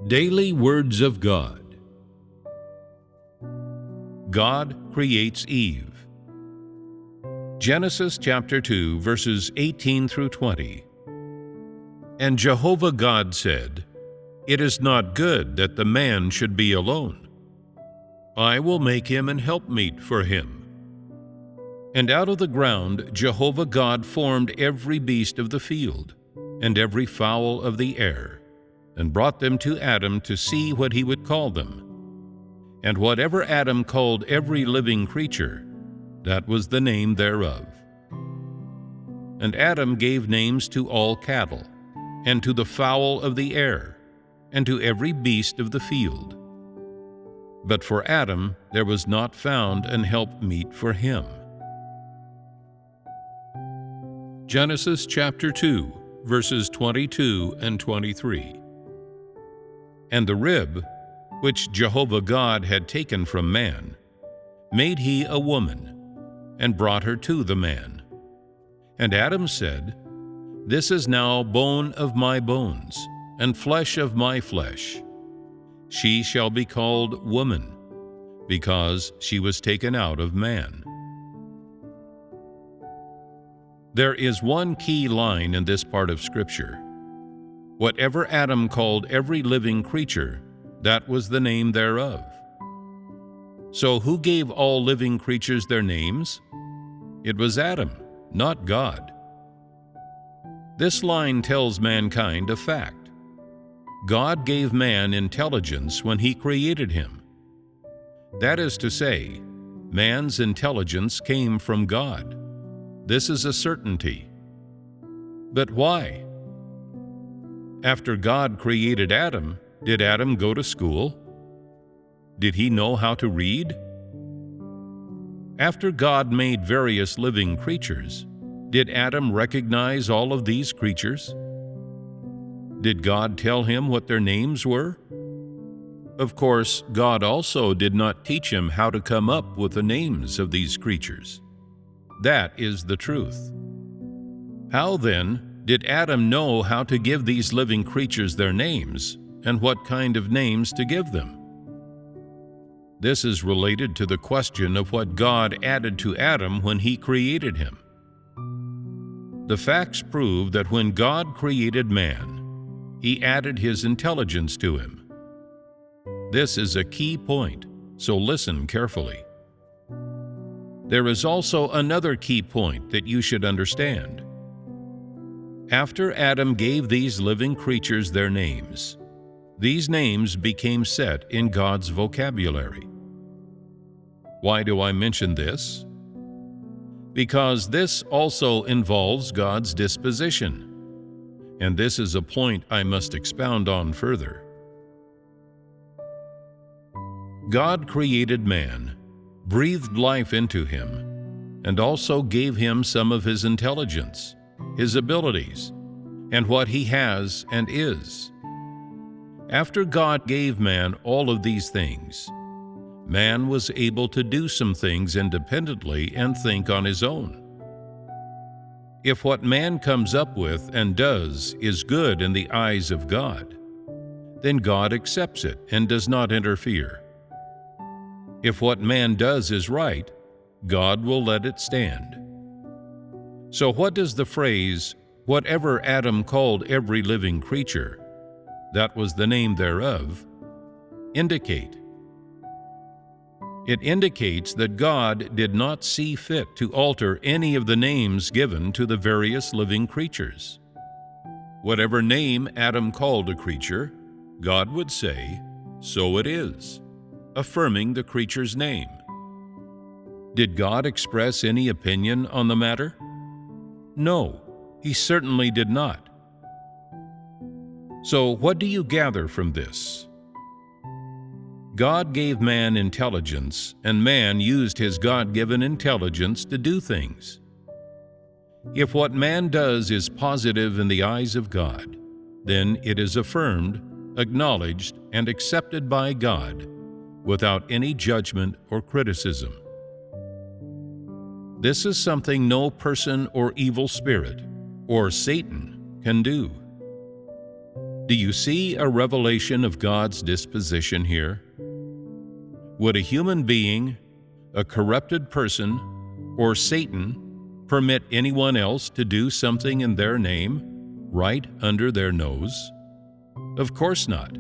Daily Words of God. God creates Eve. Genesis chapter 2, verses 18 through 20. And Jehovah God said, "It is not good that the man should be alone. I will make him an helpmeet for him." And out of the ground Jehovah God formed every beast of the field, and every fowl of the air, and brought them to Adam to see what he would call them. And whatever Adam called every living creature, that was the name thereof. And Adam gave names to all cattle, and to the fowl of the air, and to every beast of the field. But for Adam there was not found an helpmeet for him. Genesis chapter 2, verses 22 and 23. And the rib, which Jehovah God had taken from man, made he a woman, and brought her to the man. And Adam said, "This is now bone of my bones, and flesh of my flesh. She shall be called woman, because she was taken out of man." There is one key line in this part of Scripture. Whatever Adam called every living creature, that was the name thereof. So who gave all living creatures their names? It was Adam, not God. This line tells mankind a fact. God gave man intelligence when he created him. That is to say, man's intelligence came from God. This is a certainty. But why? After God created Adam, did Adam go to school? Did he know how to read? After God made various living creatures, did Adam recognize all of these creatures? Did God tell him what their names were? Of course, God also did not teach him how to come up with the names of these creatures. That is the truth. How then did Adam know how to give these living creatures their names, and what kind of names to give them? This is related to the question of what God added to Adam when he created him. The facts prove that when God created man, he added his intelligence to him. This is a key point, so listen carefully. There is also another key point that you should understand. After Adam gave these living creatures their names, these names became set in God's vocabulary. Why do I mention this? Because this also involves God's disposition, and this is a point I must expound on further. God created man, breathed life into him, and also gave him some of his intelligence, his abilities, and what he has and is. After God gave man all of these things, man was able to do some things independently and think on his own. If what man comes up with and does is good in the eyes of God, then God accepts it and does not interfere. If what man does is right, God will let it stand. So what does the phrase, "whatever Adam called every living creature, that was the name thereof," indicate? It indicates that God did not see fit to alter any of the names given to the various living creatures. Whatever name Adam called a creature, God would say, "So it is," affirming the creature's name. Did God express any opinion on the matter? No, he certainly did not. So what do you gather from this? God gave man intelligence, and man used his God-given intelligence to do things. If what man does is positive in the eyes of God, then it is affirmed, acknowledged, and accepted by God without any judgment or criticism. This is something no person or evil spirit, or Satan, can do. Do you see a revelation of God's disposition here? Would a human being, a corrupted person, or Satan permit anyone else to do something in their name, right under their nose? Of course not.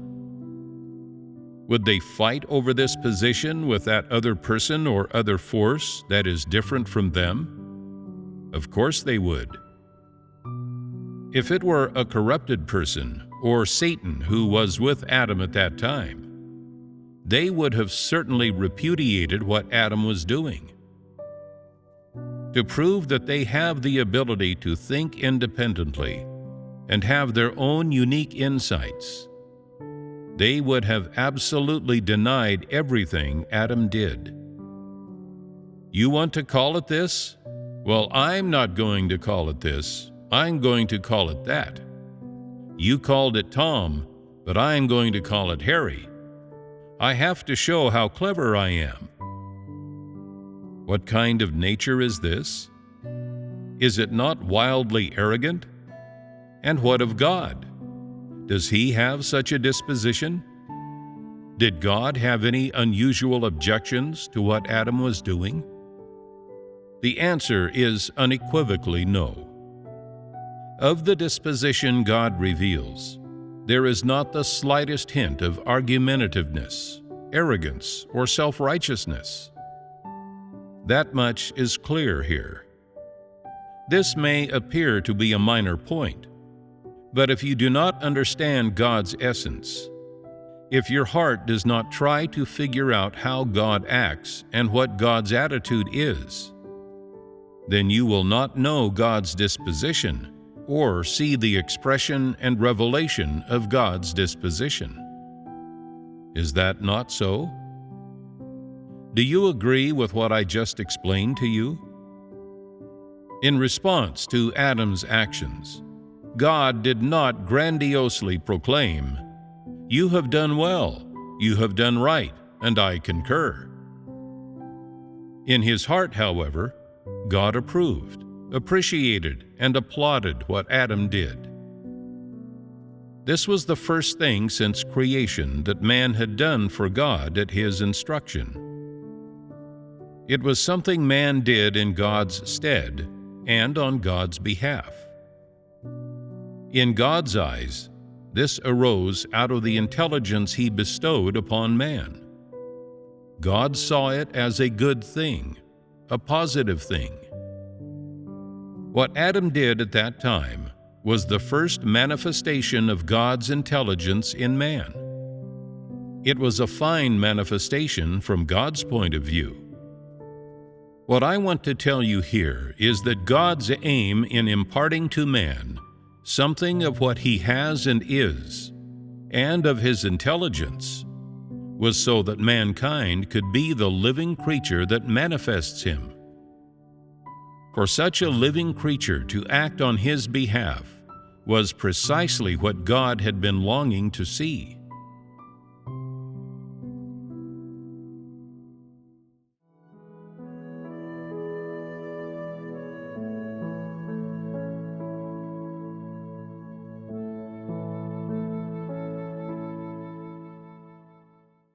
Would they fight over this position with that other person or other force that is different from them? Of course they would. If it were a corrupted person or Satan who was with Adam at that time, they would have certainly repudiated what Adam was doing. To prove that they have the ability to think independently and have their own unique insights, they would have absolutely denied everything Adam did. You want to call it this? Well, I'm not going to call it this. I'm going to call it that. You called it Tom, but I'm going to call it Harry. I have to show how clever I am. What kind of nature is this? Is it not wildly arrogant? And what of God? Does He have such a disposition? Did God have any unusual objections to what Adam was doing? The answer is unequivocally no. Of the disposition God reveals, there is not the slightest hint of argumentativeness, arrogance, or self-righteousness. That much is clear here. This may appear to be a minor point, but if you do not understand God's essence, if your heart does not try to figure out how God acts and what God's attitude is, then you will not know God's disposition or see the expression and revelation of God's disposition. Is that not so? Do you agree with what I just explained to you? In response to Adam's actions, God did not grandiosely proclaim, "You have done well, you have done right, and I concur." In His heart, however, God approved, appreciated, and applauded what Adam did. This was the first thing since creation that man had done for God at His instruction. It was something man did in God's stead and on God's behalf. In God's eyes, this arose out of the intelligence He bestowed upon man. God saw it as a good thing, a positive thing. What Adam did at that time was the first manifestation of God's intelligence in man. It was a fine manifestation from God's point of view. What I want to tell you here is that God's aim in imparting to man something of what he has and is, and of his intelligence, was so that mankind could be the living creature that manifests him. For such a living creature to act on his behalf was precisely what God had been longing to see.